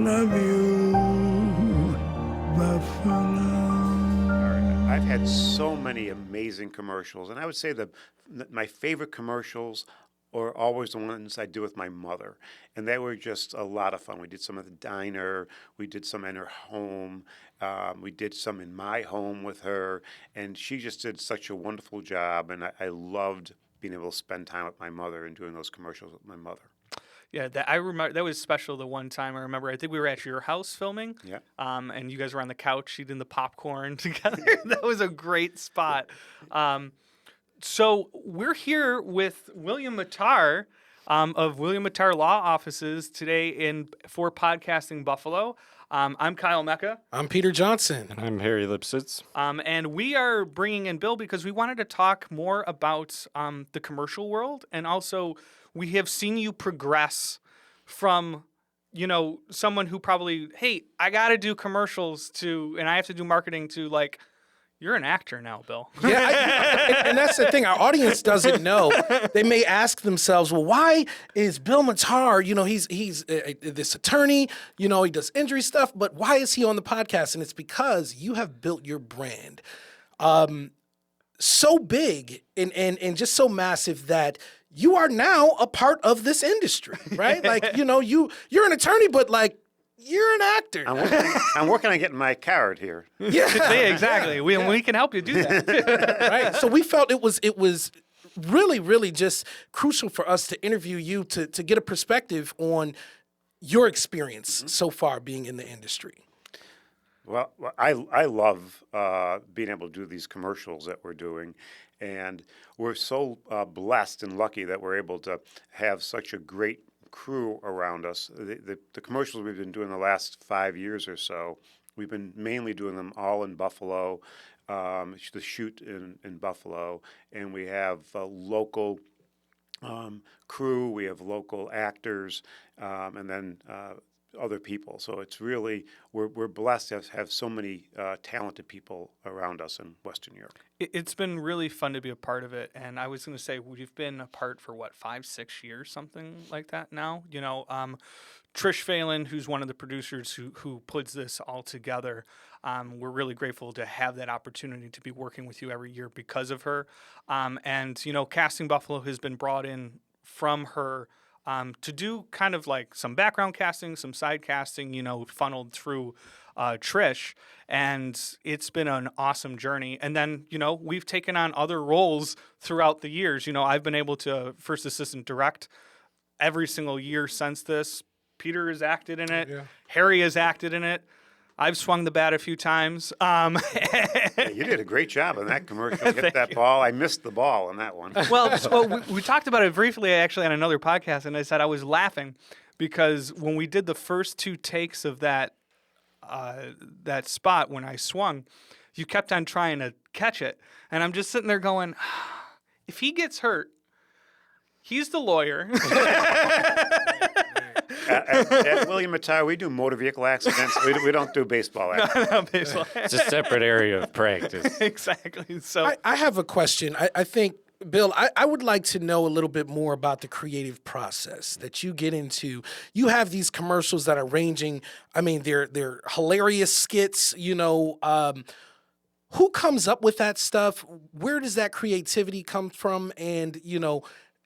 love you, Buffalo. I've had so many amazing commercials, and I would say my favorite commercials are always the ones I do with my mother, and they were just a lot of fun. We did some at the diner, we did some in her home, we did some in my home with her, and she just did such a wonderful job, and I loved being able to spend time with my mother and doing those commercials with my mother. Yeah, I remember that was special. The one time I remember, I think we were at your house filming. Yeah. And you guys were on the couch eating the popcorn together. That was a great spot. So we're here with William Mattar of William Mattar Law Offices today for Podcasting Buffalo. I'm Kyle Mecca. I'm Peter Johnson. And I'm Harry Lipsitz. And we are bringing in Bill because we wanted to talk more about the commercial world, and also we have seen you progress from, someone who probably, hey, I got to do commercials and I have to do marketing to like, you're an actor now, Bill. Yeah, and that's the thing. Our audience doesn't know. They may ask themselves, well, why is Bill Mattar, he's this attorney, he does injury stuff, but why is he on the podcast? And it's because you have built your brand so big and just so massive that you are now a part of this industry, right? Like, you're an attorney, but like, you're an actor. I'm working on getting my card here. Yeah, exactly. We can help you do that. Right. So we felt it was really, really just crucial for us to interview you to get a perspective on your experience so far being in the industry. Well, I love being able to do these commercials that we're doing, and we're so blessed and lucky that we're able to have such a great crew around us. The commercials we've been doing the last 5 years or so, we've been mainly doing them all in Buffalo, the shoot in Buffalo, and we have a local crew, we have local actors, and then other people. So it's really, we're blessed to have so many talented people around us in Western New York. It's been really fun to be a part of it. And I was going to say, we've been apart for 5-6 years, something like that now. Trish Phelan, who's one of the producers who puts this all together, we're really grateful to have that opportunity to be working with you every year because of her. And Casting Buffalo has been brought in from her to do kind of like some background casting, some side casting, funneled through Trish. And it's been an awesome journey. And then, we've taken on other roles throughout the years. I've been able to first assistant direct every single year since this. Peter has acted in it. Yeah. Harry has acted in it. I've swung the bat a few times. Yeah, you did a great job on that commercial. Hit that ball. I missed the ball on that one. Well, we talked about it briefly actually on another podcast, and I said I was laughing because when we did the first 2 takes of that spot when I swung, you kept on trying to catch it, and I'm just sitting there going, if he gets hurt, he's the lawyer. At William Mattar, we do motor vehicle accidents. We don't do baseball accidents. No, baseball. It's a separate area of practice. Exactly. So I have a question. I think, Bill, I would like to know a little bit more about the creative process that you get into. You have these commercials that are ranging. I mean, they're hilarious skits. Who comes up with that stuff? Where does that creativity come from? And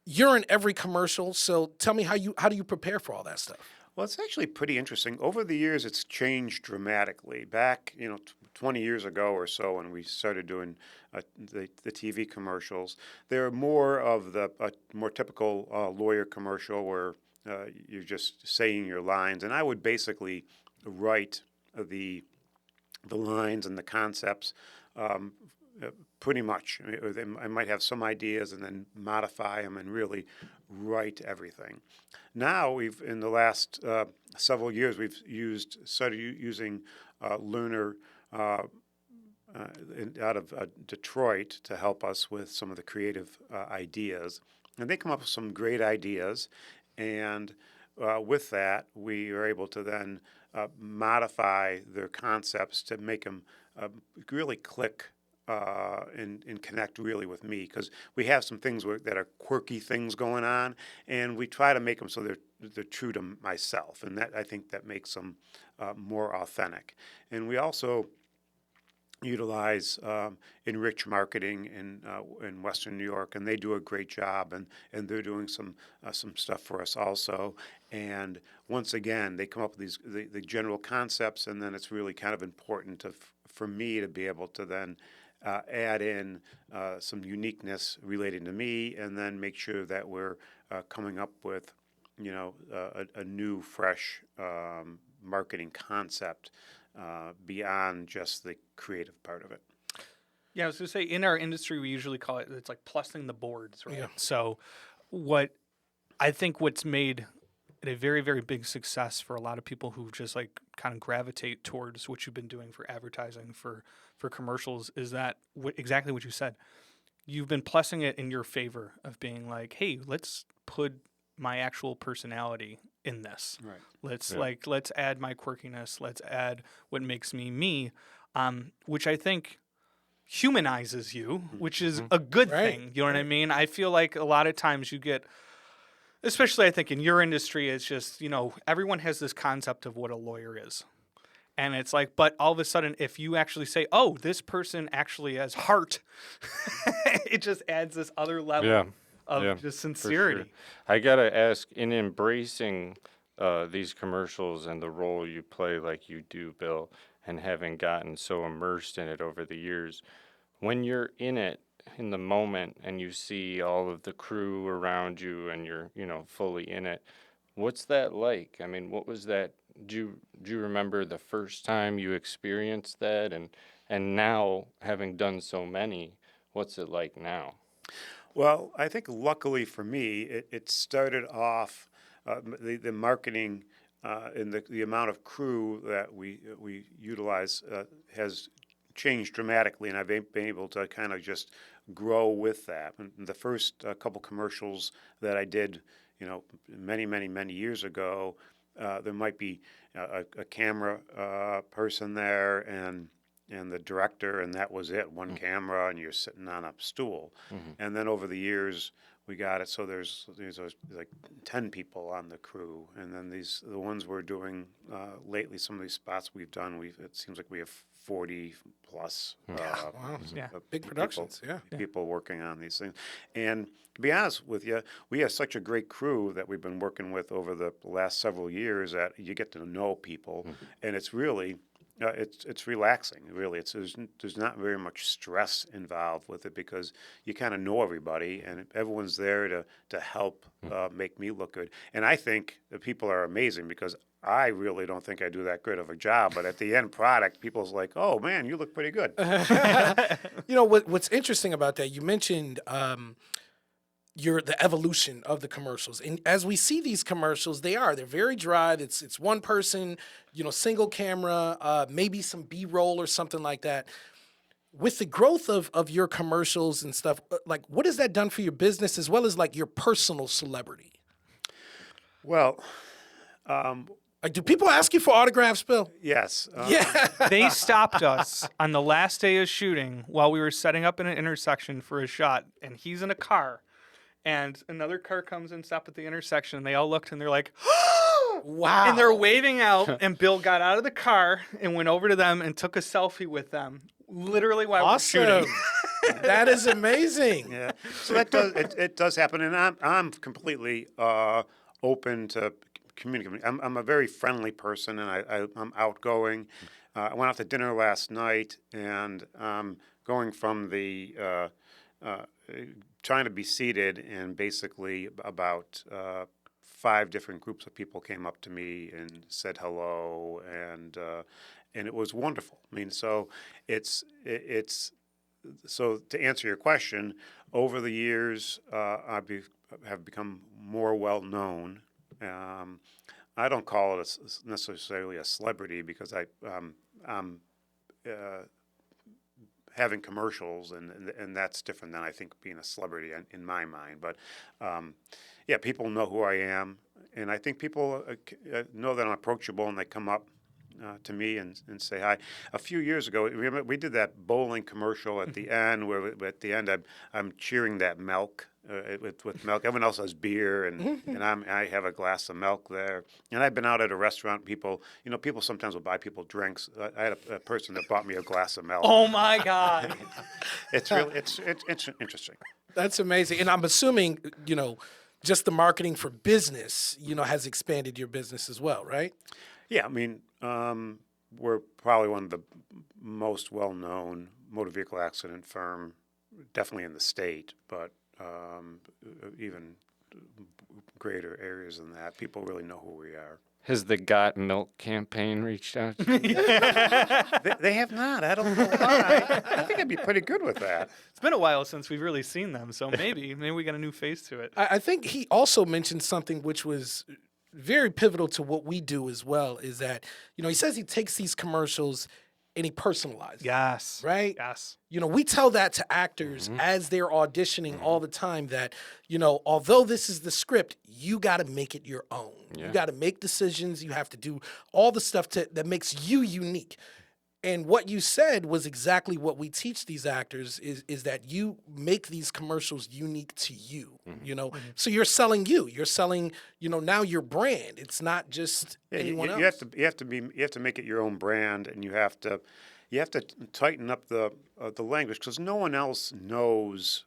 you're in every commercial, so tell me how do you prepare for all that stuff? Well, it's actually pretty interesting. Over the years, it's changed dramatically. Back, 20 years ago or so, when we started doing the TV commercials, they're more of the more typical lawyer commercial where you're just saying your lines, and I would basically write the lines and the concepts. Pretty much. I might have some ideas and then modify them and really write everything. Now in the last several years, we've started using Lunar out of Detroit to help us with some of the creative ideas. And they come up with some great ideas. And with that, we are able to then modify their concepts to make them really click and connect really with me, because we have some things that are quirky things going on, and we try to make them so they're true to myself, and that I think that makes them more authentic. And we also utilize Enrich Marketing in Western New York, and they do a great job, and they're doing some stuff for us also. And once again, they come up with the general concepts, and then it's really kind of important for me to be able to then add in some uniqueness relating to me, and then make sure that we're coming up with, a new, fresh marketing concept beyond just the creative part of it. Yeah, I was going to say, in our industry, we usually call it's like plussing the boards, right? Yeah. So what's made it a very, very big success for a lot of people who just like kind of gravitate towards what you've been doing for advertising, for commercials, is that exactly what you said. You've been plussing it in your favor of being like, hey, let's put my actual personality in this. Right. Let's add my quirkiness. Let's add what makes me me, which I think humanizes you, which is a good Right. thing. You know what I mean? I feel like a lot of times you get, especially I think in your industry, it's just, everyone has this concept of what a lawyer is. And it's like, but all of a sudden, if you actually say, oh, this person actually has heart, it just adds this other level Yeah. of Yeah, just for sincerity. sure. I gotta ask, in embracing these commercials and the role you play like you do, Bill, and having gotten so immersed in it over the years, when you're in it, in the moment, and you see all of the crew around you and you're, fully in it, what's that like? I mean, what was that? Do you remember the first time you experienced that? And now, having done so many, what's it like now? Well, I think luckily for me, it started off the marketing and the amount of crew that we utilize has changed dramatically, and I've been able to kind of just grow with that. And the first couple commercials that I did, many, many, many years ago, there might be a camera person there and the director, and that was it, one camera, and you're sitting on a stool. And then over the years, we got it so there's like 10 people on the crew, and then the ones we're doing lately, some of these spots we've done, it seems like we have 40 plus Wow. Yeah. Big productions. Yeah. people working on these things. And to be honest with you, we have such a great crew that we've been working with over the last several years that you get to know people, and it's really it's relaxing. Really, there's not very much stress involved with it, because you kind of know everybody, and everyone's there to help make me look good. And I think the people are amazing, because I really don't think I do that good of a job. But at the end product, people's like, "Oh man, you look pretty good." What's interesting about that? You mentioned the evolution of the commercials, and as we see these commercials, they're very dry. It's one person, single camera, maybe some B-roll or something like that. With the growth of your commercials and stuff, like, what has that done for your business as well as like your personal celebrity? Well, Like, do people ask you for autographs, Bill? yes. Yeah. They stopped us on the last day of shooting while we were setting up in an intersection for a shot, and he's in a car, and another car comes and stopped at the intersection, and they all looked and they're like, Wow. and they're waving out, and Bill got out of the car and went over to them and took a selfie with them, literally while we were Awesome. shooting. That is amazing. Yeah. So that does it does happen, and I'm completely open to communicating. I'm a very friendly person, and I'm outgoing. I went out to dinner last night, and going from the trying to be seated, and basically about 5 different groups of people came up to me and said hello, and it was wonderful. I mean, so it's so to answer your question, over the years, have become more well known. I don't call it necessarily a celebrity, because I'm having commercials, and that's different than I think being a celebrity in my mind. But yeah, people know who I am, and I think people know that I'm approachable, and they come up to me and say hi. A few years ago, remember we did that bowling commercial at the end, where at the end I'm cheering that milk. With milk, everyone else has beer, and I have a glass of milk there. And I've been out at a restaurant. People sometimes will buy people drinks. I had a person that bought me a glass of milk. Oh my God. It's really it's interesting. That's amazing. And I'm assuming, just the marketing for business, has expanded your business as well, right? Yeah, I mean, we're probably one of the most well-known motor vehicle accident firm, definitely in the state, but even greater areas than that. People really know who we are. Has the Got Milk campaign reached out to you? They have not. I don't know why. I think I'd be pretty good with that. It's been a while since we've really seen them, so maybe we got a new face to it. I think he also mentioned something which was very pivotal to what we do as well, is that, he says he takes these commercials and he personalizes. Yes. Right? Yes. We tell that to actors as they're auditioning all the time that, although this is the script, you got to make it your own. Yeah. You got to make decisions. You have to do all the stuff that makes you unique. And what you said was exactly what we teach these actors is that you make these commercials unique to you, So you're selling you. You're selling, now your brand. It's not just anyone else. You have to make it your own brand, and you have to tighten up the language, because no one else knows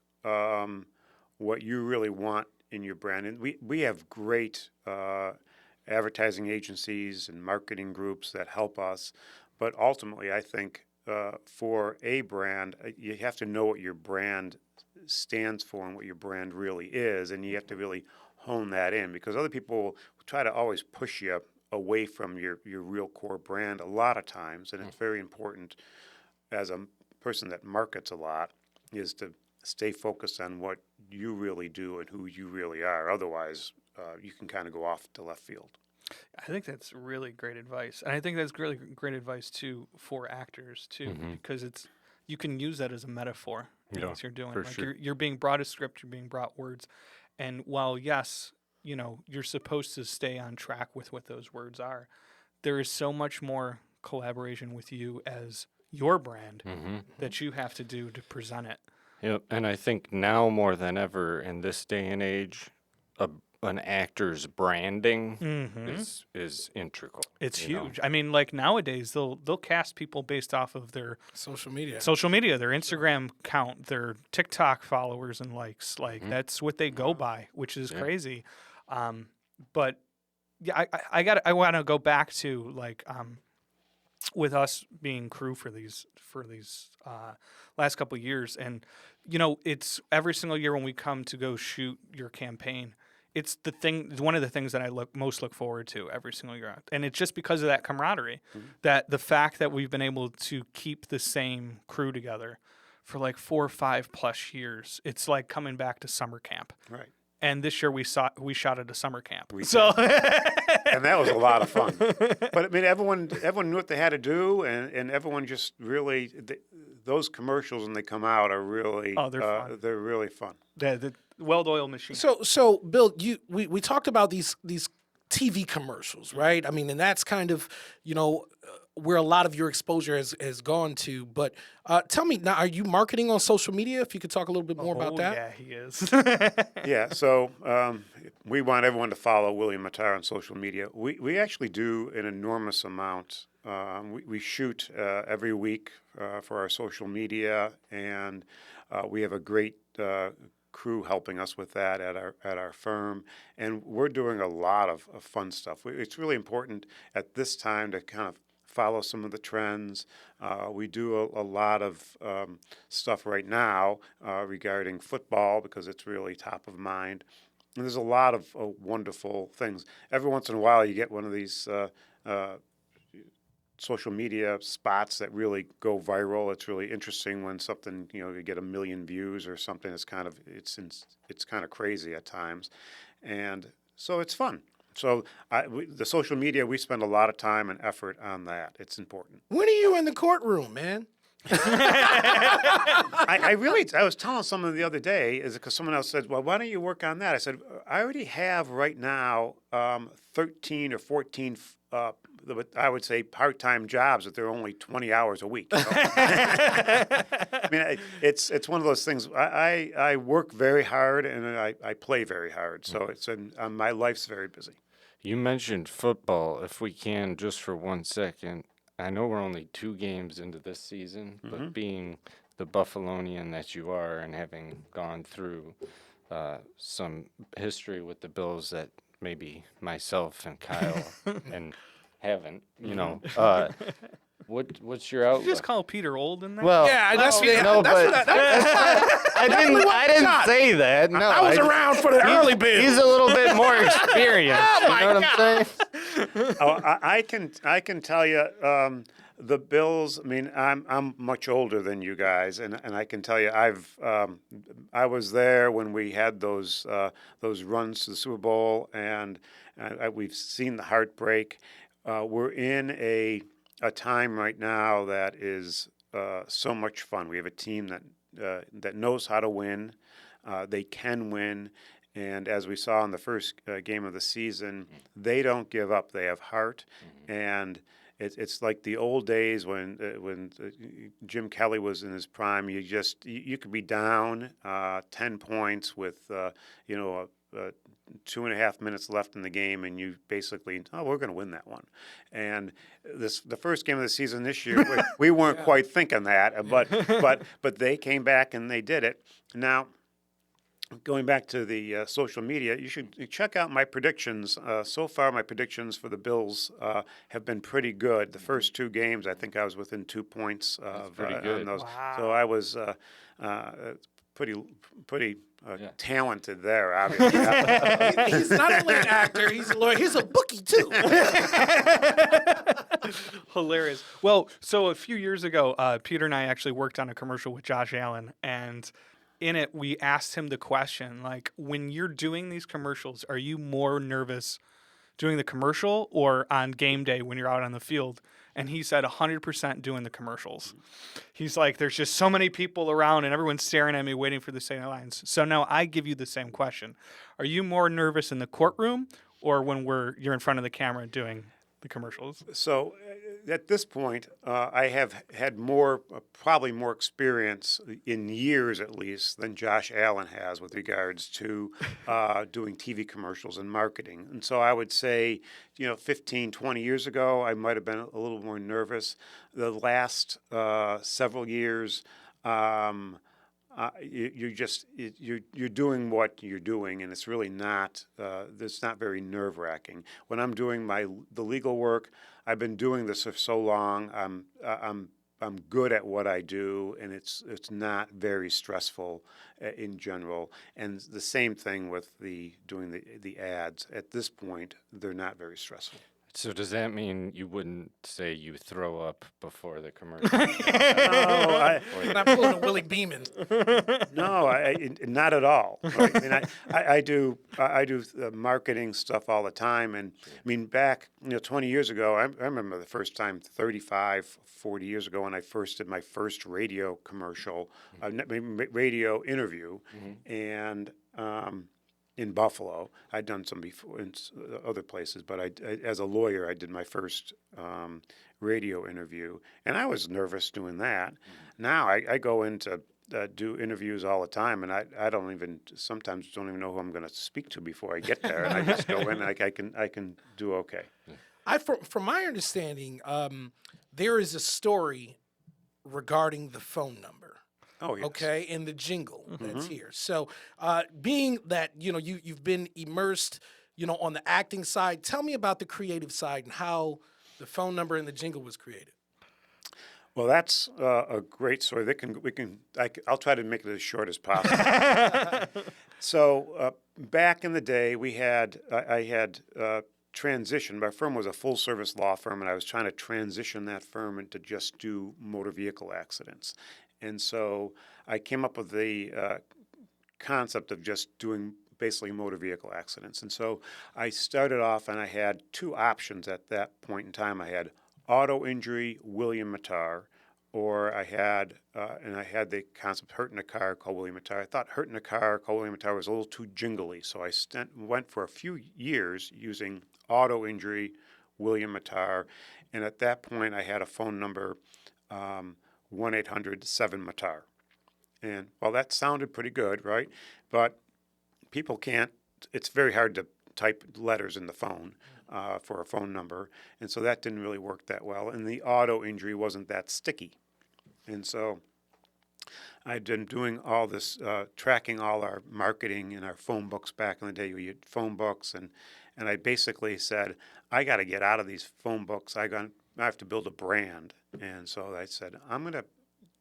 what you really want in your brand. And we have great advertising agencies and marketing groups that help us. But ultimately, I think for a brand, you have to know what your brand stands for and what your brand really is, and you have to really hone that in, because other people will try to always push you away from your real core brand a lot of times. And it's very important, as a person that markets a lot, is to stay focused on what you really do and who you really are. Otherwise, you can kind of go off to left field. I think that's really great advice, and I think that's really great advice too for actors too, because you can use that as a metaphor as you're doing. For sure. You're being brought a script, you're being brought words, and while yes, you're supposed to stay on track with what those words are, there is so much more collaboration with you as your brand that you have to do to present it. Yep, and I think now more than ever in this day and age, an actor's branding is integral. It's huge. I mean, like nowadays, they'll cast people based off of their Social media, their Instagram count, their TikTok followers and likes. Like that's what they go by, which is crazy. But yeah, I want to go back to like with us being crew for these last couple of years, and it's every single year when we come to go shoot your campaign. It's one of the things that I most look forward to every single year. And it's just because of that camaraderie, that the fact that we've been able to keep the same crew together for like 4 or 5 plus years. It's like coming back to summer camp. Right. And this year we shot at a summer camp. And that was a lot of fun. But I mean, everyone knew what they had to do, and everyone just really those commercials when they come out are really they're fun. They're really fun. The well-oiled machine. So Bill, we talked about these TV commercials, right? I mean, and that's kind of where a lot of your exposure has gone to. But tell me now, are you marketing on social media? If you could talk a little bit more about that. Yeah, he is. Yeah, so we want everyone to follow William Mattar on social media. We actually do an enormous amount. We shoot every week for our social media, and we have a great crew helping us with that at our firm, and we're doing a lot of fun stuff. It's really important at this time to kind of follow some of the trends. We do a lot of stuff right now regarding football, because it's really top of mind. And there's a lot of wonderful things. Every once in a while you get one of these social media spots that really go viral. It's really interesting when something, you get 1 million views or something. It's kind of crazy at times, and so it's fun. So the social media, we spend a lot of time and effort on that. It's important. When are you in the courtroom, man? I was telling someone the other day, is because someone else said, well, why don't you work on that? I said, I already have right now 13 or 14 I would say part-time jobs that they're only 20 hours a week. I mean, it's one of those things. I work very hard and I play very hard. So my life's very busy. You mentioned football. If we can, just for 1 second, I know we're only 2 games into this season, but being the Buffalonian that you are and having gone through some history with the Bills that maybe myself and Kyle and haven't, what's your Did outlook? you just call Peter old in there? Well, Yeah, that's no, that's but I didn't say that. No, I was around for the early bit. He's a little bit more experienced. You know what I'm saying? Oh, I can tell you, the Bills. I mean, I'm much older than you guys, and I can tell you, I was there when we had those runs to the Super Bowl, and we've seen the heartbreak. We're in a time right now that is so much fun. We have a team that knows how to win. They can win. And as we saw in the first game of the season, they don't give up. They have heart, and it's like the old days when Jim Kelly was in his prime. You could be down 10 points with 2.5 minutes left in the game, and you basically, we're going to win that one. And the first game of the season this year, we weren't quite thinking that, but they came back and they did it. Now, going back to the social media, you should check out my predictions. So far, my predictions for the Bills have been pretty good. The first 2 games, I think I was within 2 points of pretty good. on those. Wow. So I was pretty talented there, obviously. He's not only an actor, he's a lawyer. He's a bookie, too. Hilarious. Well, so a few years ago, Peter and I actually worked on a commercial with Josh Allen, and in it, we asked him the question, like, when you're doing these commercials, are you more nervous doing the commercial or on game day when you're out on the field? And he said 100% doing the commercials. He's like, there's just so many people around and everyone's staring at me waiting for the same lines. So now I give you the same question. Are you more nervous in the courtroom or when you're in front of the camera doing the commercials? So at this point, I have had probably more experience in years at least than Josh Allen has with regards to doing TV commercials and marketing. And so I would say, 15, 20 years ago, I might have been a little more nervous. The last several years, you're doing what you're doing, and it's really not. It's not very nerve-wracking. When I'm doing the legal work, I've been doing this for so long. I'm good at what I do, and it's not very stressful in general. And the same thing with doing the ads. At this point, they're not very stressful. So does that mean you wouldn't say you throw up before the commercial? No, Not pulling a Willie Beeman. No, not at all. Right? I mean, I do marketing stuff all the time, and I mean, back 20 years ago, I remember the first time 35, 40 years ago when I first did my first radio commercial, radio interview, and in Buffalo. I'd done some before in other places, but as a lawyer, I did my first radio interview, and I was nervous doing that. Now I go into do interviews all the time, and I sometimes don't even know who I'm going to speak to before I get there, and I just go in and I can do okay. From my understanding, there is a story regarding the phone number. Oh, yes. Okay, and the jingle that's here. So, being that you've been immersed, on the acting side, tell me about the creative side and how the phone number and the jingle was created. Well, that's a great story. I'll try to make it as short as possible. So back in the day, I had transitioned. My firm was a full-service law firm, and I was trying to transition that firm into just do motor vehicle accidents. And so I came up with the concept of just doing basically motor vehicle accidents. And so I started off, and I had 2 options at that point in time. I had auto injury, William Mattar, or I had the concept hurt in a car, called William Mattar. I thought hurt in a car, called William Mattar was a little too jingly, so I went for a few years using auto injury, William Mattar. And at that point, I had a phone number, 1-800-7-MATTAR. And well, that sounded pretty good, right? But people can't, it's very hard to type letters in the phone for a phone number. And so that didn't really work that well. And the auto injury wasn't that sticky. And so I'd been doing all this, tracking all our marketing in our phone books back in the day. We had phone books, and I basically said, I got to get out of these phone books. I have to build a brand. And so I said, I'm going to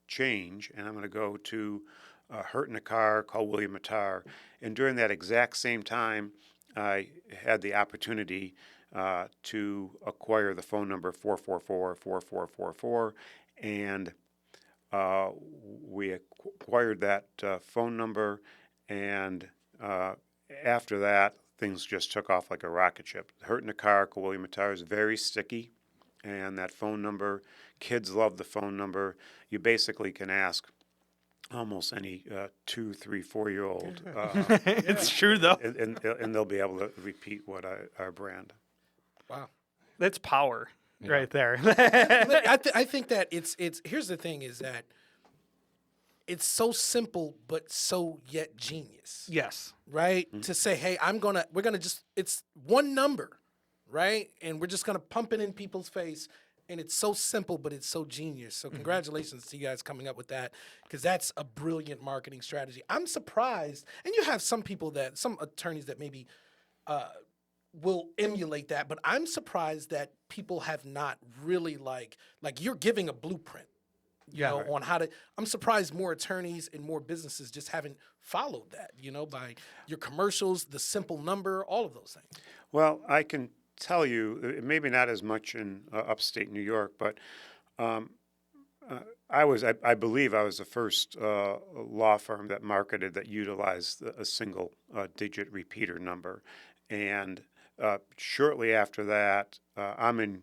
change, and I'm going to go to Hurt in a Car, called William Mattar. And during that exact same time, I had the opportunity to acquire the phone number 444-4444, and we acquired that phone number, and after that, things just took off like a rocket ship. Hurt in a Car, called William Mattar, is very sticky, and that phone number, kids love the phone number. You basically can ask almost any 2, 3, 4-year-old, It's true though. and they'll be able to repeat what our brand. Wow. That's power right there. I think that it's here's the thing is that it's so simple but so yet genius, Yes. right? To say, hey, we're gonna just, it's one number, right? And we're just gonna pump it in people's face. And it's so simple, but it's so genius. So congratulations to you guys coming up with that, because that's a brilliant marketing strategy. I'm surprised, and you have some attorneys that maybe will emulate that, but I'm surprised that people have not really like you're giving a blueprint, you know, on how to. I'm surprised more attorneys and more businesses just haven't followed that, you know, by your commercials, the simple number, all of those things. Well, I can tell you, maybe not as much in upstate New York, but I believe I was the first law firm that utilized a single digit repeater number. And shortly after that, I'm in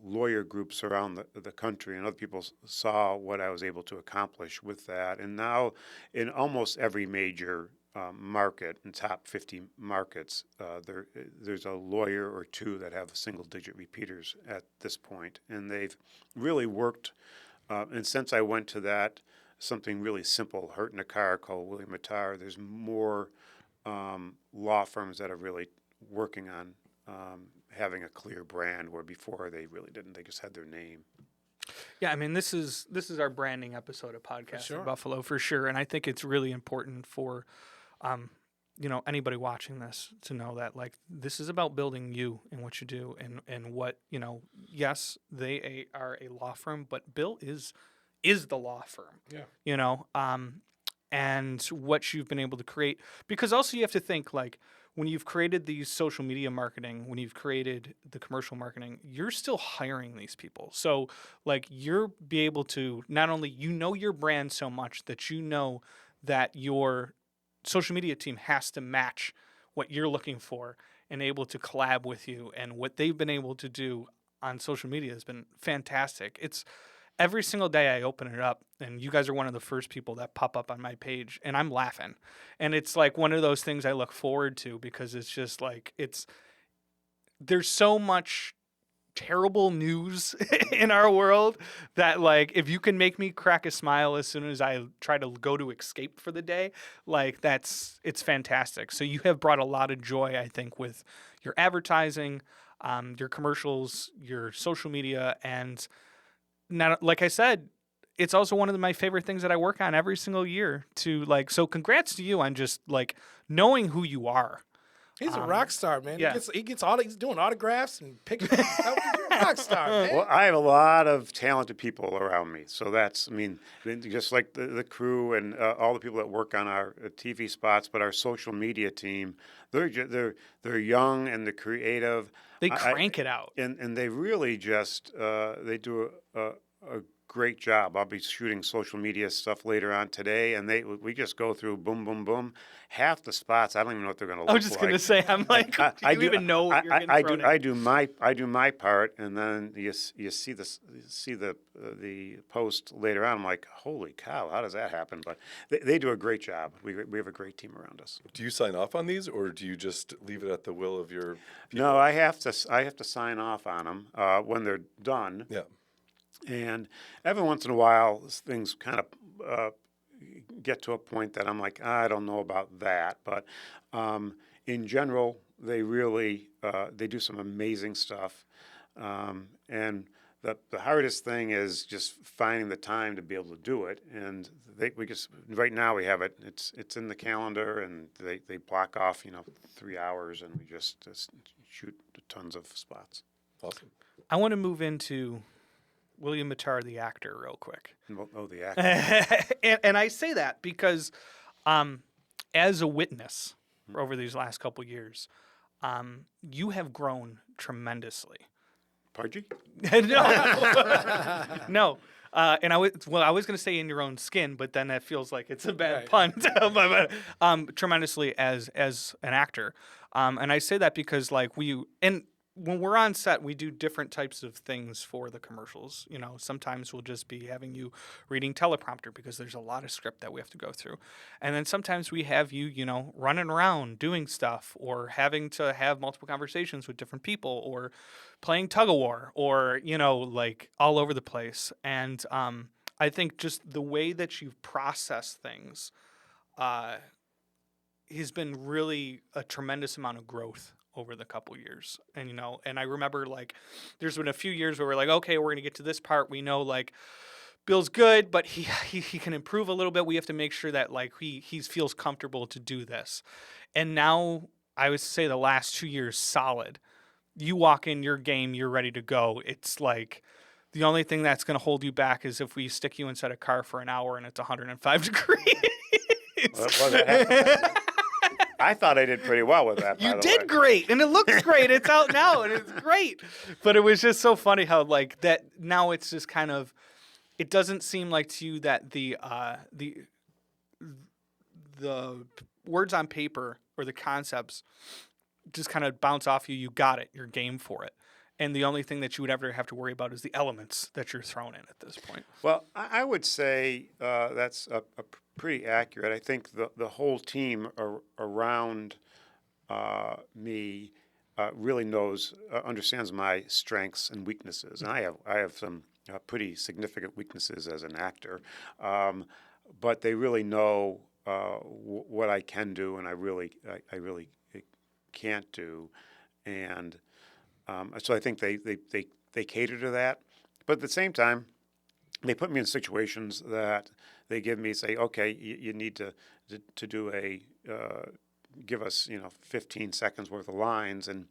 lawyer groups around the country, and other people saw what I was able to accomplish with that. And now in almost every major market, in top 50 markets, there's a lawyer or two that have single digit repeaters at this point. And they've really worked, and since I went to that, something really simple, Hurt in a Car, called William Mattar, there's more law firms that are really working on having a clear brand, where before they really didn't. They just had their name. Yeah, I mean, this is our branding episode of Podcast sure. in Buffalo for sure, and I think it's really important for, anybody watching this to know that like this is about building you and what you do and what Yes, they are a law firm, but Bill is the law firm. Yeah. And what you've been able to create, because also you have to think like, when you've created these social media marketing, when you've created the commercial marketing, you're still hiring these people. So like you're be able to not only your brand so much that you know that your social media team has to match what you're looking for and able to collab with you, and what they've been able to do on social media has been fantastic. It's every single day I open it up, and you guys are one of the first people that pop up on my page, and I'm laughing. And it's like one of those things I look forward to, because it's just like there's so much terrible news in our world that like if you can make me crack a smile as soon as I try to go to escape for the day, like it's fantastic. So you have brought a lot of joy, I think, with your advertising, your commercials, your social media, and not, like I said, it's also one of my favorite things that I work on every single year to like, so congrats to you on just like knowing who you are. He's a rock star, man. yeah. He's doing autographs and pictures. You're a rock star, man. Well, I have a lot of talented people around me, so just like the crew and all the people that work on our TV spots, but our social media team, they're young and they're creative. They crank it out. And they really just they do a great job. I'll be shooting social media stuff later on today, and we just go through boom, boom, boom. Half the spots, I don't even know what they're going to look I like. was just gonna say, I'm like, do you even know what you're getting thrown in? I do my part, and then you see the post later on. I'm like, holy cow, how does that happen? But they do a great job. We have a great team around us. Do you sign off on these, or do you just leave it at the will of your people? No, I have to sign off on them when they're done. Yeah. And every once in a while, things kind of get to a point that I'm like, I don't know about that. But in general, they really they do some amazing stuff. And the hardest thing is just finding the time to be able to do it. And we just right now we have it. It's in the calendar, and they block off 3 hours, and we just shoot tons of spots. Awesome. I want to move into William Mattar, the actor, real quick. Oh, the actor. and I say that because as a witness over these last couple years, you have grown tremendously. Pardon? No. No. And I was going to say in your own skin, but then that feels like it's a bad pun. But, tremendously as an actor. And I say that because when we're on set, we do different types of things for the commercials. Sometimes we'll just be having you reading teleprompter because there's a lot of script that we have to go through. And then sometimes we have you, running around doing stuff, or having to have multiple conversations with different people, or playing tug of war, or, all over the place. And I think just the way that you've processed things has been really a tremendous amount of growth over the couple years. And I remember there's been a few years where we're like, okay, we're going to get to this part. We know Bill's good, but he can improve a little bit. We have to make sure that he feels comfortable to do this. And now I would say the last 2 years solid. You walk in your game, you're ready to go. It's the only thing that's going to hold you back is if we stick you inside a car for an hour and it's 105 degrees. I thought I did pretty well with that. You did great, and it looks great. It's out now, and it's great. But it was just so funny how that now it's just kind of, it doesn't seem like to you that the words on paper or the concepts just kind of bounce off you. You got it. You're game for it. And the only thing that you would ever have to worry about is the elements that you're thrown in at this point. Well, I would say that's a pretty accurate. I think the whole team around me really understands my strengths and weaknesses, and I have some pretty significant weaknesses as an actor, but they really know what I can do and I really can't do, and so I think they cater to that, but at the same time, they put me in situations that they give me, say, okay, you need to do give us 15 seconds worth of lines, and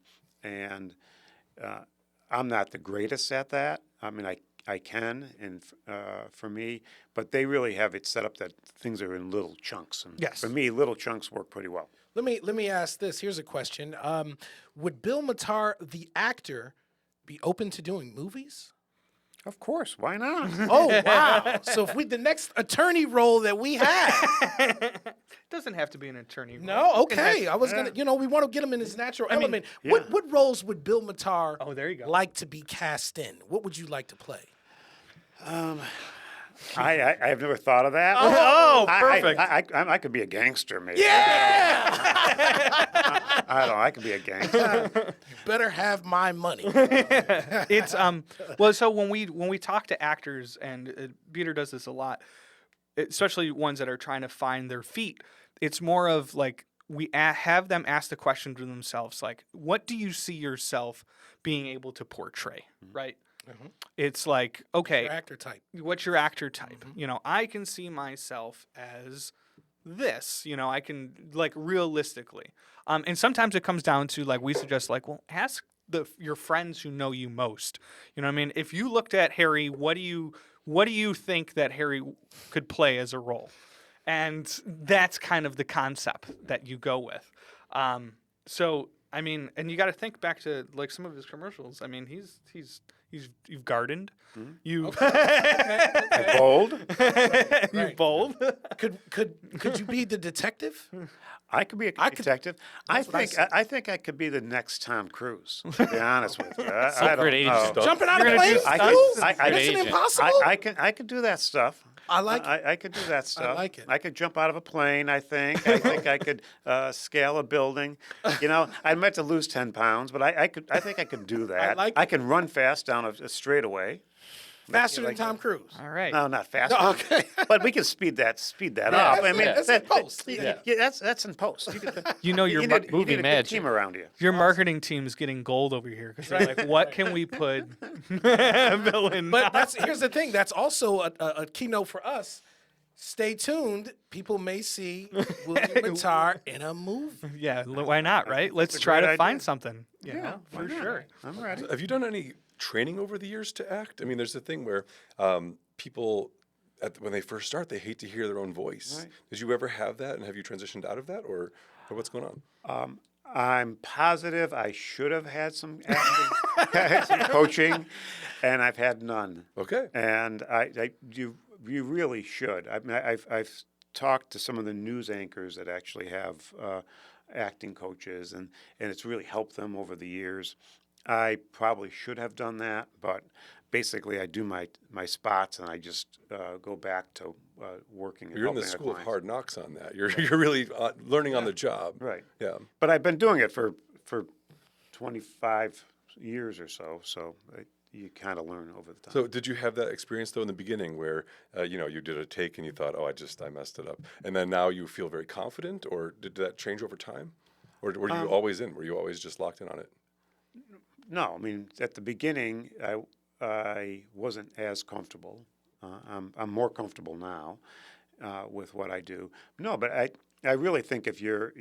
I'm not the greatest at that. I mean, I can, and for me, but they really have it set up that things are in little chunks, and Yes. for me, little chunks work pretty well. Let me ask this. Here's a question. Would Bill Mattar, the actor, be open to doing movies? Of course, why not? Oh, wow. So if the next attorney role that we have. Doesn't have to be an attorney. No, okay. I was going to, we want to get him in his natural element. yeah. What roles would Bill Mattar there you go. like to be cast in? What would you like to play? I have never thought of that. Oh, perfect. I could be a gangster, maybe. Yeah! I don't know. I could be a gangster. You better have my money. It's well, so when we talk to actors, and Peter does this a lot, especially ones that are trying to find their feet, it's more of we have them ask the question to themselves, what do you see yourself being able to portray, right? Mm-hmm. It's okay, Your actor type. what's your actor type? Mm-hmm. I can see myself as this, I can realistically. And sometimes it comes down to we suggest well, ask your friends who know you most. You know what I mean? If you looked at Harry, what do you think that Harry could play as a role? And that's kind of the concept that you go with. So I mean, and you got to think back to some of his commercials. I mean, he's You've gardened. You Bold. you're bold. Could you be the detective? I could be a could- detective. I what I think said. I think I could be the next Tom Cruise. To be honest with you, I don't Secret agent know. stuff. Jumping out of You're gonna do planes? I too? could- I- That's an agent. impossible. I could do that stuff. I like it. I could do that stuff. like it. I could jump out of a plane. I think I could scale a building. You know, I meant to lose 10 pounds, but I think I could do that. like I can run fast down a straightaway. Faster than Tom Cruise. All right. No, not fast. No, okay. But we can speed that up. I mean, that's in post. Yeah, that's in post. You know your you mar- need, movie you need a magic. good team around you. Your marketing team's getting gold over here because they're like, what can we put Bill in? But here's the thing. That's also a keynote for us. Stay tuned. People may see William Mattar in a movie. Yeah, why not, right? Let's a try great to idea. find something. You Yeah, know, why for not? sure. I'm ready. Have you done any training over the years to act? I mean, there's a thing where people, when they first start, they hate to hear their own voice. Right. Did you ever have that, and have you transitioned out of that, or what's going on? I'm positive I should have had some acting, some coaching, and I've had none. Okay. And you really should. I mean, I've talked to some of the news anchors that actually have acting coaches, and it's really helped them over the years. I probably should have done that, but basically I do my spots, and I just go back to working. And You're in the helping school of clients. hard knocks on that. You're really learning on the job. Right. Yeah. But I've been doing it for 25 years or so, you kind of learn over the time. So did you have that experience though in the beginning where you did a take and you thought, oh, I messed it up, and then now you feel very confident, or did that change over time, or were you always in? Were you always just locked in on it? No, I mean, at the beginning, I wasn't as comfortable. I'm more comfortable now with what I do. No, but I really think if you're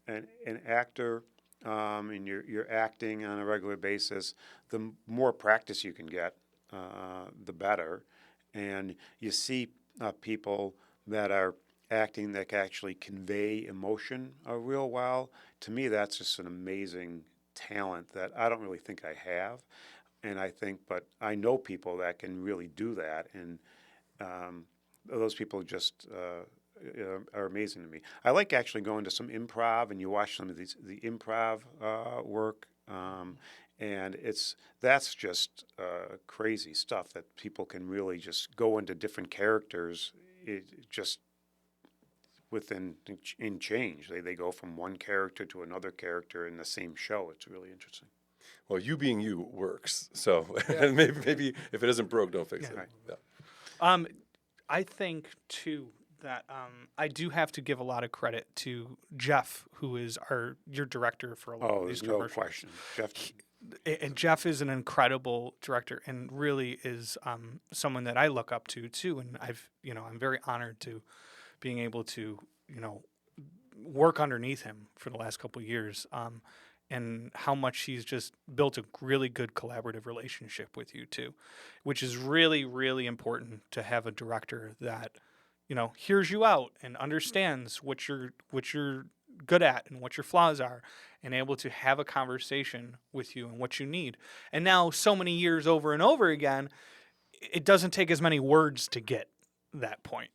an actor and you're acting on a regular basis, the more practice you can get, the better. And you see people that are acting that can actually convey emotion real well. To me, that's just an amazing talent that I don't really think I have. And but I know people that can really do that, and those people just are amazing to me. I like actually going to some improv, and you watch some of the improv work, and that's just crazy stuff that people can really just go into different characters, just in change. They go from one character to another character in the same show. It's really interesting. Well, you being you works. So and maybe if it isn't broke, don't fix it. Right. Yeah. I think too that I do have to give a lot of credit to Jeff, who is your director for a lot of Oh, these there's no commercials. question. Jeff, And Jeff is an incredible director, and really is someone that I look up to too. And I'm very honored to being able to work underneath him for the last couple of years, and how much he's just built a really good collaborative relationship with you too, which is really, really important to have a director that hears you out and understands what you're good at and what your flaws are, and able to have a conversation with you and what you need. And now, so many years over and over again, it doesn't take as many words to get that point.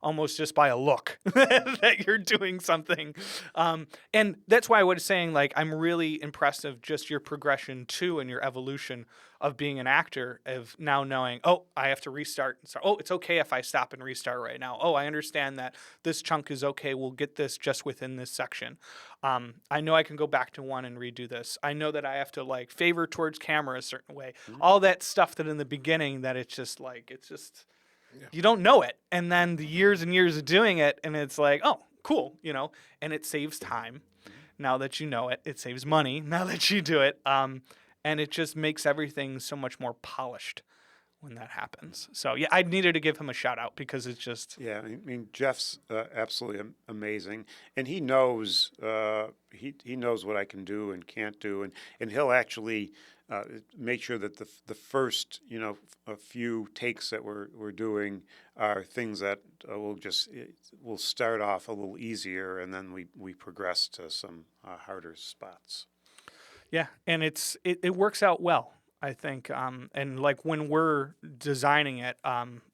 Almost just by a look that you're doing something, and that's why I was saying, like, I'm really impressed of just your progression too, and your evolution of being an actor, of now knowing, oh, I have to restart and start. Oh, it's okay if I stop and restart right now. Oh, I understand that this chunk is okay. We'll get this just within this section. I know I can go back to one and redo this. I know that I have to favor towards camera a certain way. All that stuff that in the beginning that it's just you don't know it. And then the years and years of doing it, and it's like, oh, cool, and it saves time. Now that you know it, it saves money now that you do it. And it just makes everything so much more polished when that happens. So, yeah, I needed to give him a shout out because it's just... Yeah, I mean, Jeff's absolutely amazing, and he knows he knows what I can do and can't do, and he'll actually make sure that the first a few takes that we're doing are things that will start off a little easier, and then we progress to some harder spots. Yeah, and it works out well. I think, and like when we're designing it,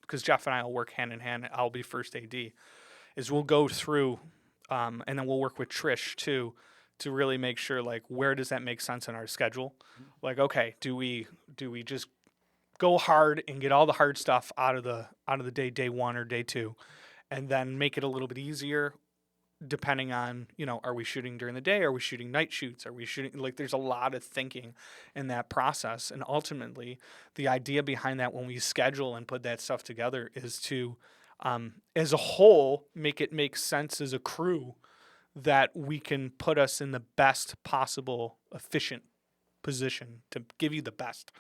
because Jeff and I will work hand in hand. I'll be first AD. Is we'll go through, and then we'll work with Trish too, to really make sure like where does that make sense in our schedule? Like, okay, do we just go hard and get all the hard stuff out of the day one or day two, and then make it a little bit easier depending on, are we shooting during the day? Are we shooting night shoots? Are we shooting, like, there's a lot of thinking in that process. And ultimately, the idea behind that when we schedule and put that stuff together is to, as a whole, make it make sense as a crew that we can put us in the best possible efficient position to give you the best.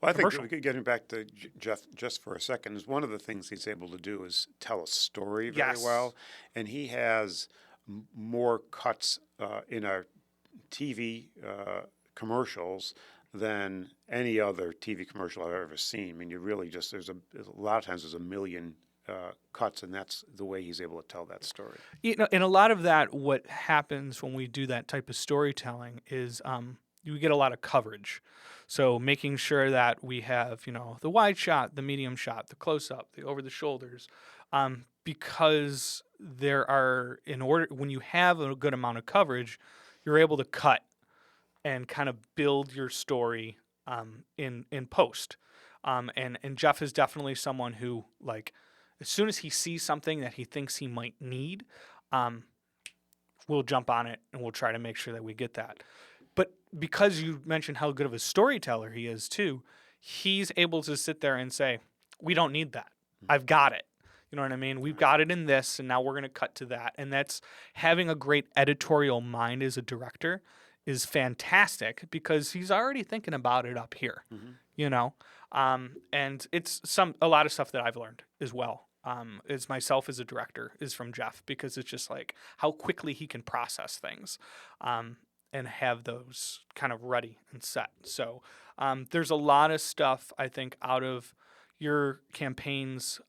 Well, I think Commercial. getting back to Jeff just for a second, is one of the things he's able to do is tell a story very Yes. well, and he has more cuts in our TV commercials than any other TV commercial I've ever seen. I mean, you really just there's a lot of times there's a million cuts, and that's the way he's able to tell that story. And a lot of that, what happens when we do that type of storytelling is we get a lot of coverage. So making sure that we have, the wide shot, the medium shot, the close up, the over the shoulders, because there are, in order, when you have a good amount of coverage, you're able to cut and kind of build your story in post. And Jeff is definitely someone who, like, as soon as he sees something that he thinks he might need, we'll jump on it and we'll try to make sure that we get that. But because you mentioned how good of a storyteller he is too, he's able to sit there and say, we don't need that. I've got it. You know what I mean? We've got it in this, and now we're going to cut to that. And that's having a great editorial mind as a director is fantastic because he's already thinking about it up here, and it's a lot of stuff that I've learned as well. As myself as a director is from Jeff, because it's just like how quickly he can process things. And have those kind of ready and set. So there's a lot of stuff, I think, out of your campaigns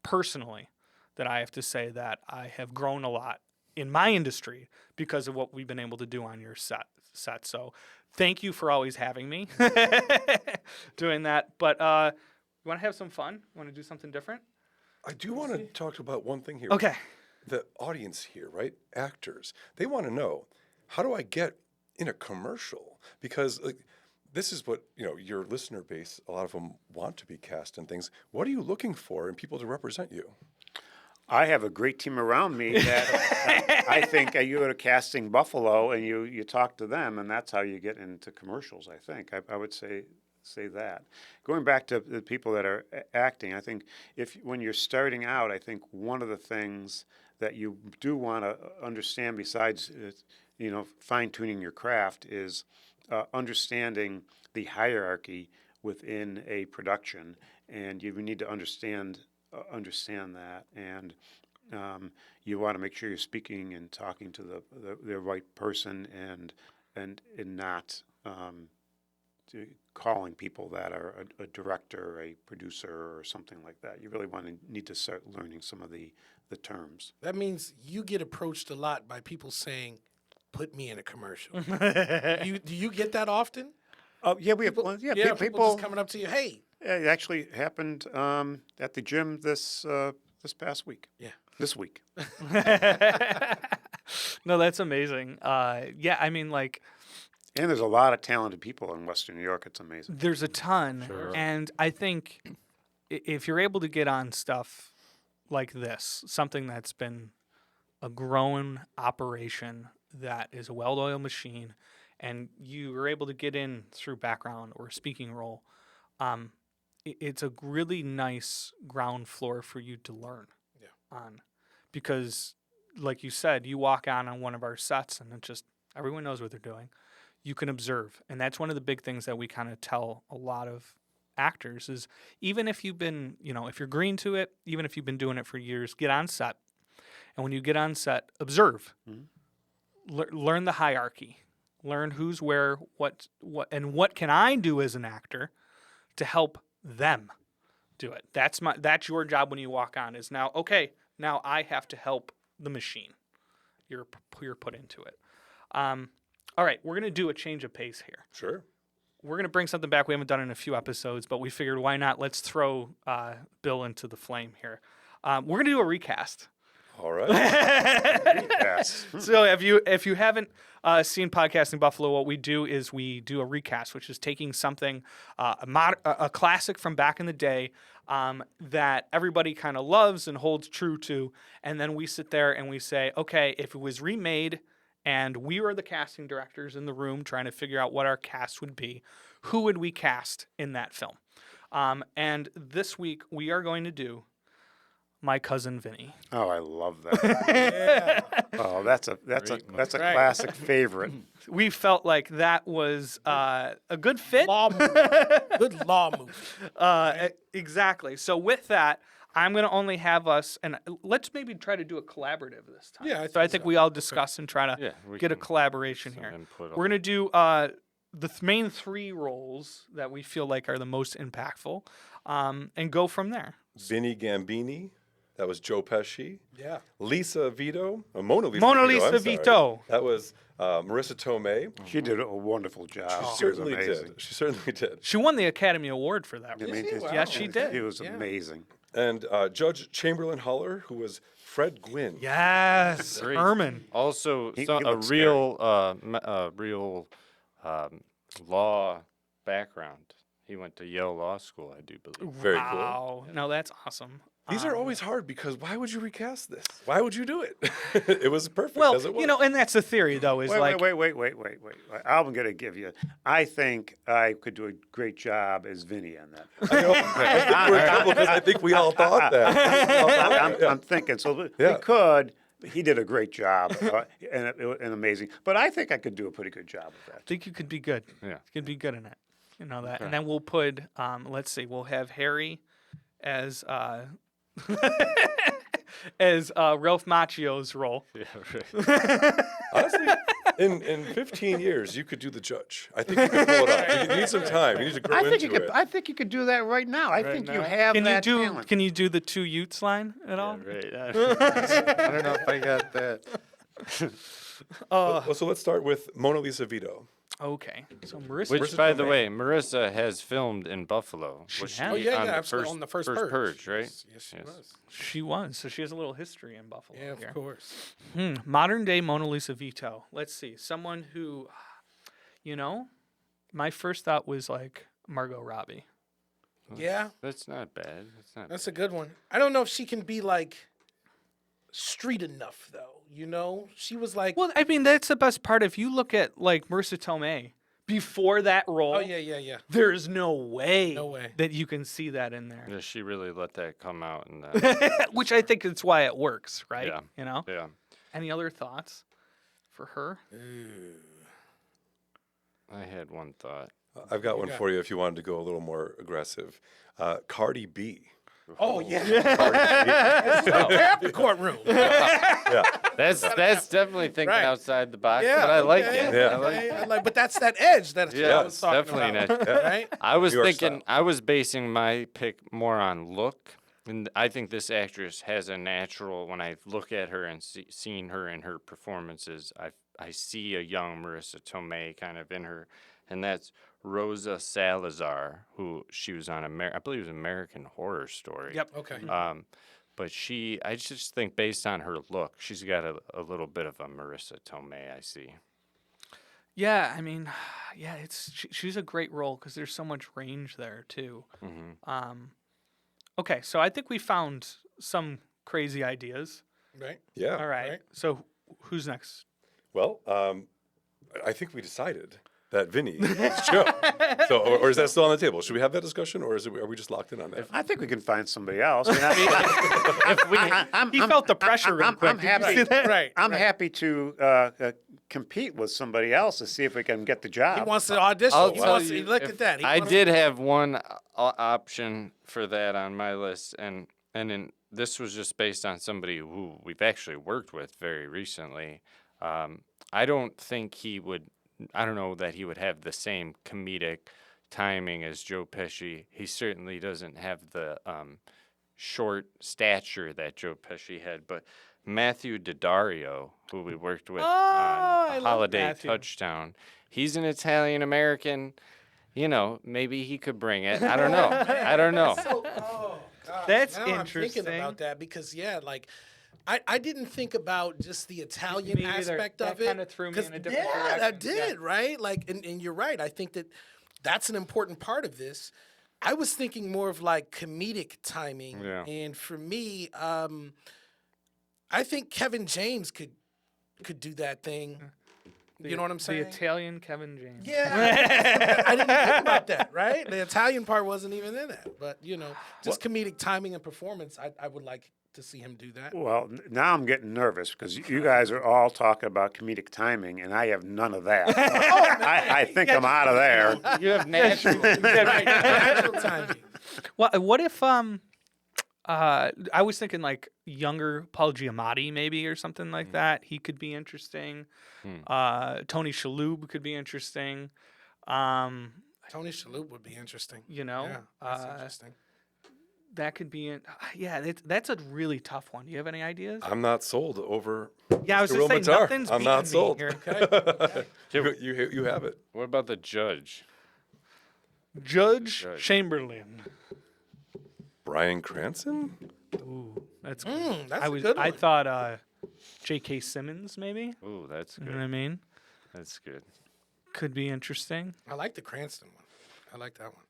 personally that I have to say that I have grown a lot in my industry because of what we've been able to do on your set. So thank you for always having me doing that. But you want to have some fun? You want to do something different? I do want to talk about one thing here. Okay. The audience here, right? Actors, they want to know, how do I get in a commercial? Because this is what, your listener base, a lot of them want to be cast in things. What are you looking for in people to represent you? I have a great team around me that I think you go to Casting Buffalo and you talk to them, and that's how you get into commercials, I think. I would say that. Going back to the people that are acting, I think when you're starting out, I think one of the things that you do want to understand besides fine-tuning your craft is understanding the hierarchy within a production, and you need to understand that, and you want to make sure you're speaking and talking to the right person, and not calling people that are a director, a producer, or something like that. You really need to start learning some of the terms. That means you get approached a lot by people saying, "Put me in a commercial." Do you get that often? Oh yeah, we have People people just coming up to you, "Hey." It actually happened at the gym this past week. Yeah. This week. No, that's amazing. Yeah, I mean, like, And there's a lot of talented people in Western New York. It's amazing. there's a ton. And I think if you're able to get on stuff like this, something that's been a growing operation that is a well-oiled machine, and you are able to get in through background or speaking role, it's a really nice ground floor for you to learn on. Because, like you said, you walk on one of our sets, and it's just everyone knows what they're doing. You can observe, and that's one of the big things that we kind of tell a lot of actors is even if you've been, if you're green to it, even if you've been doing it for years, get on set. And when you get on set, observe. Learn the hierarchy. Learn who's where, what, and what can I do as an actor to help them do it. That's your job when you walk on is now, okay, now I have to help the machine. You're put into it. All right, we're going to do a change of pace here. Sure. we're going to bring something back we haven't done in a few episodes, but we figured why not? Let's throw Bill into the flame here. We're going to do a recast. All right. Yes. So if you haven't seen Podcasting Buffalo, what we do is we do a recast, which is taking something, a classic from back in the day that everybody kind of loves and holds true to, and then we sit there and we say, okay, if it was remade and we were the casting directors in the room trying to figure out what our cast would be, who would we cast in that film? And this week we are going to do My Cousin Vinny. Oh, I love that. Oh, that's a classic favorite. We felt like that was a good fit. Good law movie. Exactly. So with that, I'm going to only have us, and let's maybe try to do a collaborative this time. Yeah, I think we all discuss and try to Yeah, we get a can collaboration some here. input on We're going to do the main three roles that we feel like are the most impactful, and go from there. Vinny Gambini. That was Joe Pesci. Yeah. Lisa Vito. Mona Lisa Mona Vito. Lisa I'm sorry. Vito. That was Marissa Tomei. She did a wonderful job. She She was certainly amazing. did. She certainly did. She won the Academy Award for that. I role. mean, Wow. Yes, she did. She was amazing. And Judge Chamberlain Huller, who was Fred Gwynn. Yes, Great. Herman. Also, He a looked real law background. He went to Yale Law School, I do believe. Very cool. Wow. No, that's awesome. These are always hard because why would you recast this? Why would you do it? It was perfect Well, as it was. you know, and that's the theory, though, is like Wait. I'm going to give you. I think I could do a great job as Vinny on that. I know. We're in trouble because I think we all thought that. I'm thinking. So Yeah. we could. He did a great job and amazing. But I think I could do a pretty good job of I that. think you could be good. Yeah. You could be good in it. You know that. And then we'll put let's see, we'll have Harry as as Ralph Macchio's role. Yeah, right. Honestly, in 15 years, you could do the judge. I think you could pull it off. You need some time. You need to grow into it. I think you could do that right now. I think you now? have Can you that do talent. can you do the two Utes line at all? Right. I don't know if I got that. Well, so let's start with Mona Lisa Vito. Okay. So Marissa Which, Marissa by the Tomei. way, Marissa has filmed in Buffalo. She Was has. Oh, yeah, on yeah, the absolutely. On the first Purge. right? Yes, she was. she was. So she has a little history in Buffalo. Yeah, here. of course. Modern day Mona Lisa Vito. Let's see. Someone who, you know, my first thought was like Margot Robbie. Yeah, That's not bad. that's a good one. I don't know if she can be like street enough though. You know, she was like, Well, I mean, that's the best part. If you look at like Marissa Tomei before that role, oh yeah. there's no way, No way. that you can see that in there. Yeah, she really let that come out in that. Which I think is why it works, right? Yeah. You know. Yeah. Any other thoughts for her? I had one thought. I've got one for you if you wanted to go a little more aggressive. Cardi B. oh yeah, Cardi the courtroom. That's definitely thinking Right. outside the box, Yeah, but I like okay, it. Yeah. I like okay, I like, but that's that edge that Yeah, I was talking definitely about, an edge. right? I was New York thinking, style. I was basing my pick more on look. And I think this actress has a natural, when I look at her and seen her in her performances, I see a young Marissa Tomei kind of in her. And that's Rosa Salazar, who she was on, I believe it was American Horror Story. Yep. Okay. But I just think based on her look, she's got a little bit of a Marissa Tomei, I see. Yeah, I mean, yeah, she's a great role because there's so much range there too. Okay, so I think we found some crazy ideas. Right. Yeah. All right. Right. So who's next? Well, I think we decided that Vinny is Joe. So, or is that still on the table? Should we have that discussion, or are we just locked in on that? I think we can find somebody else. I mean, He felt the pressure real quick. I'm Did you happy. see that? Right. I'm right. happy to compete with somebody else to see if we can get the job. He wants to audition. I'll He tell wants you, to, look if at that. He I wants- did have one option for that on my list, and this was just based on somebody who we've actually worked with very recently. I don't think he would. I don't know that he would have the same comedic timing as Joe Pesci. He certainly doesn't have the short stature that Joe Pesci had, but Matthew Daddario, who we worked with I on love Holiday Matthew. Touchdown, he's an Italian American. you know, maybe he could bring it. I don't know. I don't know. Oh, gosh. That's now I'm thinking interesting. about that because, yeah, like, I didn't think about just the Italian Me either. aspect That of it. kinda threw me 'cause, in a different yeah, that direction. Yeah. did, right? Like, and you're right. I think that's an important part of this. I was thinking more of like comedic timing. Yeah. And for me, I think Kevin James could do that thing. You know what I'm saying? The Italian Kevin James. Yeah, I didn't think about that, right? The Italian part wasn't even in it, but just comedic timing and performance. I would like to see him do that. Well, now I'm getting nervous because you guys are all talking about comedic timing, and I have none of that. I think I'm out of there. You have natural. Natural timing. Well, what if I was thinking like younger Paul Giamatti maybe or something like that. He could be interesting. Tony Shalhoub could be interesting. Tony Shalhoub would be interesting. Yeah, that's interesting. that could be. That's a really tough one. Do you have any ideas? I'm not sold over. Yeah, I was Mr. just saying Will Mattar. nothing's I'm not beating me sold. here. You have it. What about the judge? Judge Chamberlain. Bryan Cranston? Ooh, that's good. That's a good I one. thought J.K. Simmons maybe. Ooh, that's You know what I good. mean? That's good. Could be interesting. I like the Cranston one. I like that one.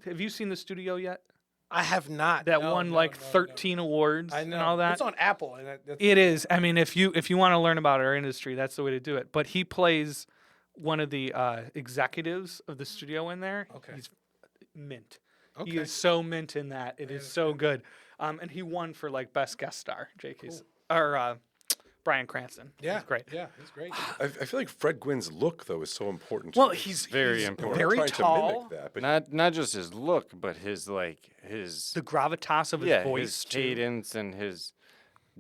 Have you seen the studio yet? I have not. That No, won no, like no, no. 13 awards I know. and all that. It's on Apple. And that's It is. I mean, if you want to learn about our industry, that's the way to do it. But he plays one of the executives of the studio in there. Okay. He's mint. Okay. He is so mint in that. It is so good. And he won for like best guest star. Bryan Cranston. Yeah. He's great. Yeah, he's great. I feel like Fred Gwynn's look, though, is so important. Well, to me. he's Very he's important. very trying tall. to mimic that, but Not just his look, but his The gravitas of his voice. his too. cadence and his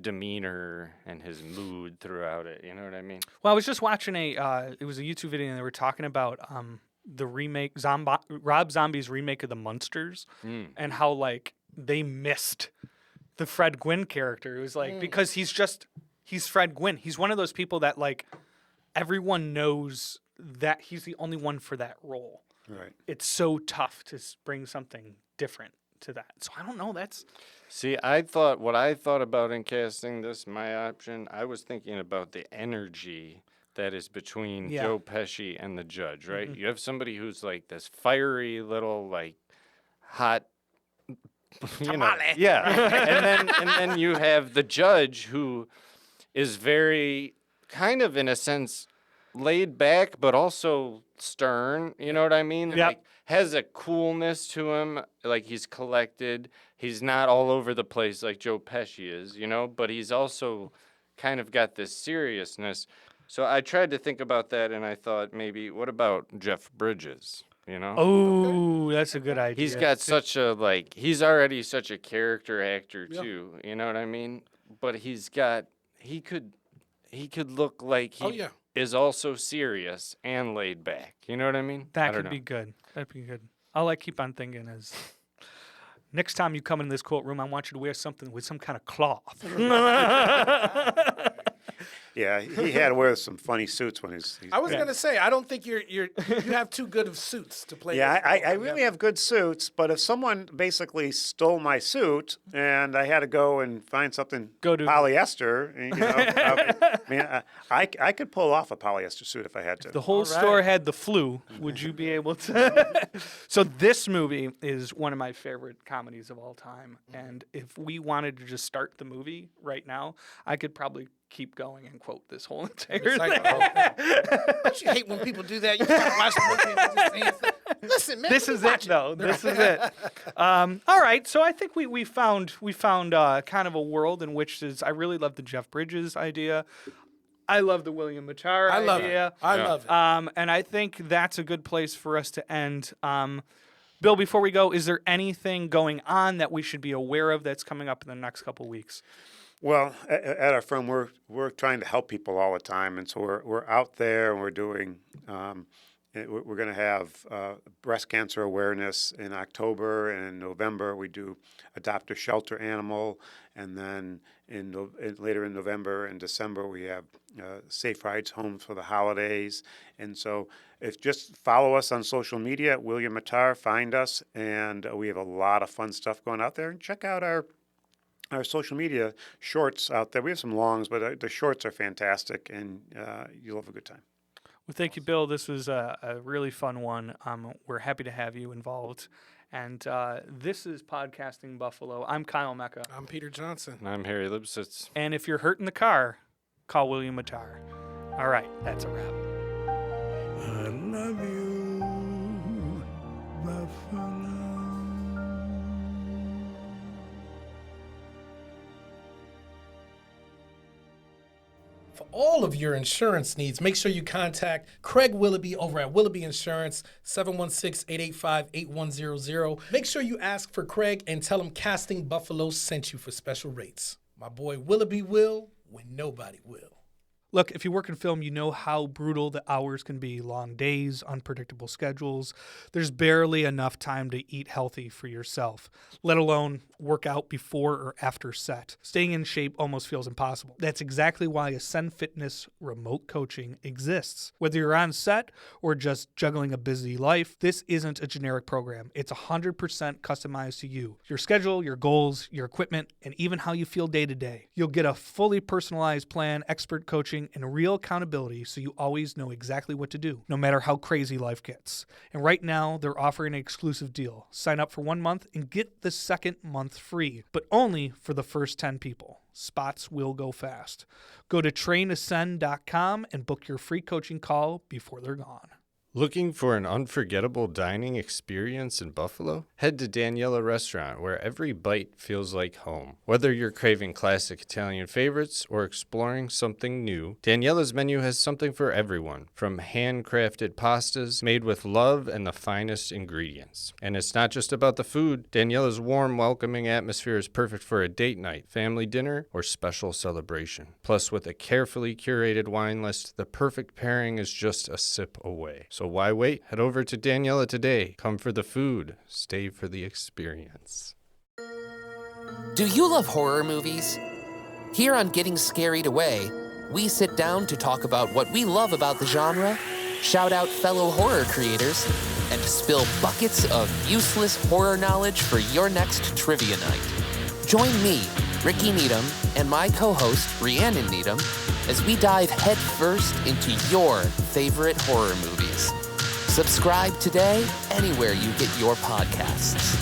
demeanor and his mood throughout it. You know what I mean? Well, I was just watching it was a YouTube video and they were talking about the remake, Rob Zombie's remake of the Munsters, and how like they missed the Fred Gwynn character. It was like because he's Fred Gwynn. He's one of those people that like everyone knows that he's the only one for that role. Right. It's so tough to bring something different to that. So I don't know. That's See, I thought about in casting this, my option, I was thinking about the energy that is between Yeah. Joe Pesci and the judge, right? You have somebody who's like this fiery little, like, hot, you know, yeah. and then you have the judge who is very kind of in a sense laid back, but also stern. You know what I mean? Yep. Like has a coolness to him. Like he's collected. He's not all over the place like Joe Pesci is, you know, but he's also kind of got this seriousness. So I tried to think about that, and I thought maybe, what about Jeff Bridges? You know, oh, that's a good idea. he's got such a like. He's already such a character actor too. You know what I mean? But he could look like he is also serious and laid back. You know what I mean? I That don't could know. be good. That'd be good. All I keep on thinking is, next time you come in this courtroom, I want you to wear something with some kind of cloth. Yeah, he had to wear some funny suits when he's I was gonna say, I don't think you have too good of suits to play. Yeah, this role. I really have good suits, but if someone basically stole my suit and I had to go and find something Go to- polyester, you know, I could pull off a polyester suit if I had to. The whole store had the flu. Would you be able to? So this movie is one of my favorite comedies of all time. And if we wanted to just start the movie right now, I could probably keep going and quote this whole entire It's like, thing. don't you hate when people do that? You try to watch the movie and just saying stuff. Listen, man. This is it, though. This is it. All right. So I think we found kind of a world in which I really love the Jeff Bridges idea. I love the William Mattar I love idea. it. I love it. And I think that's a good place for us to end. Bill, before we go, is there anything going on that we should be aware of that's coming up in the next couple weeks? Well, at our firm, we're trying to help people all the time, and so we're out there and we're doing we're going to have breast cancer awareness in October, and in November we do adopt a shelter animal, and then later in November and December we have safe rides home for the holidays. And so if just follow us on social media at William Mattar, find us, and we have a lot of fun stuff going out there. And check out our social media shorts out there. We have some longs, but the shorts are fantastic, and you'll have a good time. Well, thank you, Bill. This was a really fun one. We're happy to have you involved. And this is Podcasting Buffalo. I'm Kyle Mecca. I'm Peter Johnson. And I'm Harry Lipsitz. And if you're hurt in the car, call William Mattar. All right, that's a wrap. I love you, Buffalo. For all of your insurance needs, make sure you contact Craig Willoughby over at Willoughby Insurance, 716-885-8100. Make sure you ask for Craig and tell him Casting Buffalo sent you for special rates. My boy Willoughby will when nobody will. Look, if you work in film, you know how brutal the hours can be. Long days, unpredictable schedules. There's barely enough time to eat healthy for yourself, let alone work out before or after set. Staying in shape almost feels impossible. That's exactly why Ascend Fitness remote coaching exists. Whether you're on set or just juggling a busy life, this isn't a generic program. It's 100% customized to you, your schedule, your goals, your equipment, and even how you feel day to day. You'll get a fully personalized plan, expert coaching, and real accountability so you always know exactly what to do, no matter how crazy life gets. And right now, they're offering an exclusive deal. Sign up for 1 month and get the second month free, but only for the first 10 people. Spots will go fast. Go to trainascend.com and book your free coaching call before they're gone. Looking for an unforgettable dining experience in Buffalo? Head to Daniela Restaurant, where every bite feels like home. Whether you're craving classic Italian favorites or exploring something new, Daniela's menu has something for everyone, from handcrafted pastas made with love and the finest ingredients. And it's not just about the food. Daniela's warm, welcoming atmosphere is perfect for a date night, family dinner, or special celebration. Plus, with a carefully curated wine list, the perfect pairing is just a sip away. So why wait? Head over to Daniela today. Come for the food. Stay for the experience. Do you love horror movies? Here on Getting Scarried Away, we sit down to talk about what we love about the genre, shout out fellow horror creators, and spill buckets of useless horror knowledge for your next trivia night. Join me, Ricky Needham, and my co-host, Rhiannon Needham, as we dive headfirst into your favorite horror movies. Subscribe today anywhere you get your podcasts.